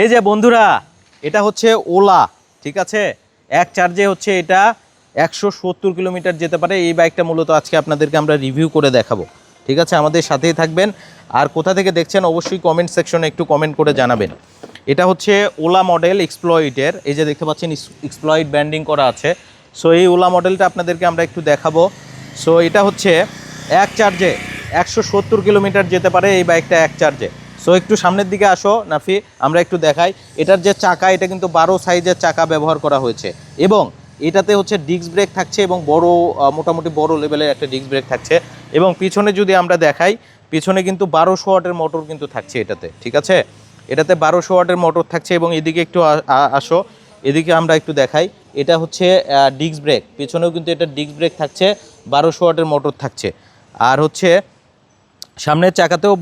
এই যে বন্ধুরা, এটা হচ্ছে ওলা, ঠিক আছে। এক চার্জে হচ্ছে এটা 170 কিলোমিটার যেতে পারে। এই বাইকটা মূলত আজকে আপনাদেরকে আমরা রিভিউ করে দেখাবো, ঠিক আছে। আমাদের সাথেই থাকবেন। আর কোথা থেকে দেখছেন অবশ্যই কমেন্ট সেকশনে একটু কমেন্ট করে জানাবেন। এটা হচ্ছে ওলা মডেল এক্সপ্লয়েটের, এই যে দেখতে পাচ্ছেন এক্সপ্লয়েট ব্র্যান্ডিং করা আছে। সো এই ওলা মডেলটা আপনাদেরকে আমরা একটু দেখাবো। সো এটা হচ্ছে এক চার্জে 170 কিলোমিটার যেতে পারে এই বাইকটা এক চার্জে। সো একটু সামনের দিকে আসো নাফি, আমরা একটু দেখাই। এটার যে চাকা, এটা কিন্তু 12 সাইজের চাকা ব্যবহার করা হয়েছে এবং এটাতে হচ্ছে ডিস্ক ব্রেক থাকছে এবং বড় মোটামুটি বড় লেভেলের একটা ডিস্ক ব্রেক থাকছে। এবং পিছনে যদি আমরা দেখাই, পিছনে কিন্তু 1200 ওয়াটের মোটর কিন্তু থাকছে এটাতে, ঠিক আছে। এটাতে 1200 ওয়াটের মোটর থাকছে এবং এদিকে একটু আসো, এদিকে আমরা একটু দেখাই। এটা হচ্ছে ডিস্ক ব্রেক, পিছনেও কিন্তু এটা ডিস্ক ব্রেক থাকছে, 1200 ওয়াটের মোটর থাকছে। আর হচ্ছে সামনের চাকাতেও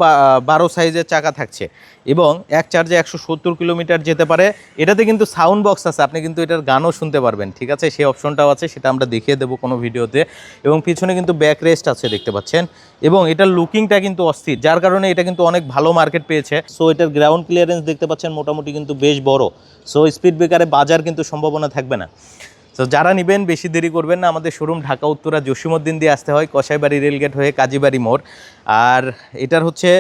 12 সাইজের চাকা থাকছে এবং এক চার্জে 170 কিলোমিটার যেতে পারে। এটাতে কিন্তু সাউন্ড বক্স আছে, আপনি কিন্তু এটার গানও শুনতে পারবেন, ঠিক আছে। সেই অপশনটাও আছে, সেটা আমরা দেখিয়ে দেবো কোনো ভিডিওতে। এবং পিছনে কিন্তু ব্যাক রেস্ট আছে, দেখতে পাচ্ছেন। এবং এটার লুকিংটা কিন্তু অস্থির, যার কারণে এটা কিন্তু অনেক ভালো মার্কেট পেয়েছে। সো এটার গ্রাউন্ড ক্লিয়ারেন্স দেখতে পাচ্ছেন মোটামুটি কিন্তু বেশ বড়। সো স্পিড ব্রেকারে বাজার কিন্তু সম্ভাবনা থাকবে না। তো যারা নেবেন বেশি দেরি করবেন না, আমাদের শোরুম ঢাকা উত্তরা জসীমউদ্দিন দিয়ে আসতে হয়, কসাইবাড়ি রেলগেট হয়ে কাজীবাড়ি মোড়। আর এটার হচ্ছে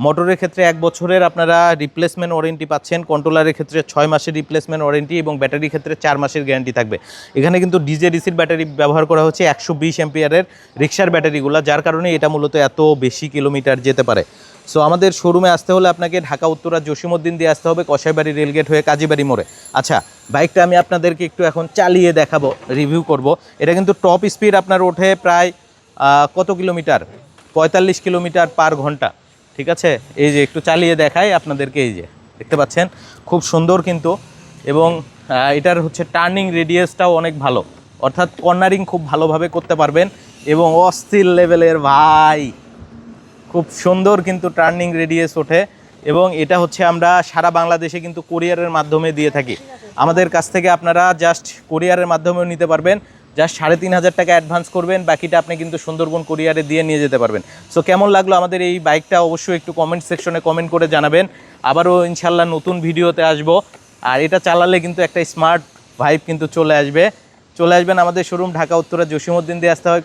মোটরের ক্ষেত্রে 1 বছরের আপনারা রিপ্লেসমেন্ট ওয়ারেন্টি পাচ্ছেন, কন্ট্রোলারের ক্ষেত্রে 6 মাসের রিপ্লেসমেন্ট ওয়ারেন্টি এবং ব্যাটারির ক্ষেত্রে 4 মাসের গ্যারান্টি থাকবে। এখানে কিন্তু ডিজেডিসির ব্যাটারি ব্যবহার করা হচ্ছে, 120 অ্যাম্পিয়ারের রিক্সার ব্যাটারিগুলো, যার কারণে এটা মূলত এত বেশি কিলোমিটার যেতে পারে। সো আমাদের শোরুমে আসতে হলে আপনাকে ঢাকা উত্তরা জসীমউদ্দিন দিয়ে আসতে হবে, কসাইবাড়ি রেলগেট হয়ে কাজীবাড়ি মোড়ে। আচ্ছা, বাইকটা আমি আপনাদেরকে একটু এখন চালিয়ে দেখাবো, রিভিউ করব। এটা কিন্তু টপ স্পিড আপনার ওঠে প্রায় কত কিলোমিটার, 45 কিলোমিটার পার ঘন্টা, ঠিক আছে। এই যে একটু চালিয়ে দেখাই আপনাদেরকে, এই যে দেখতে পাচ্ছেন খুব সুন্দর কিন্তু। এবং এটার হচ্ছে টার্নিং রেডিয়াসটাও অনেক ভালো, অর্থাৎ কর্নারিং খুব ভালোভাবে করতে পারবেন এবং অস্থির লেভেলের ভাই, খুব সুন্দর কিন্তু টার্নিং রেডিয়াস ওঠে। এবং এটা হচ্ছে আমরা সারা বাংলাদেশে কিন্তু কুরিয়ারের মাধ্যমে দিয়ে থাকি। আমাদের কাছ থেকে আপনারা জাস্ট কুরিয়ারের মাধ্যমেও নিতে পারবেন, জাস্ট 3500 টাকা অ্যাডভান্স করবেন, বাকিটা আপনি কিন্তু সুন্দরবন কুরিয়ারে দিয়ে নিয়ে যেতে পারবেন। সো কেমন লাগলো আমাদের এই বাইকটা অবশ্যই একটু কমেন্ট সেকশনে কমেন্ট করে জানাবেন। আবারও ইনশাল্লাহ নতুন ভিডিওতে আসবো। আর এটা চালালে কিন্তু একটা স্মার্ট ভাইব কিন্তু চলে আসবেন। আমাদের শোরুম ঢাকা উত্তরা জসীমউদ্দিন দিয়ে আসতে হয়।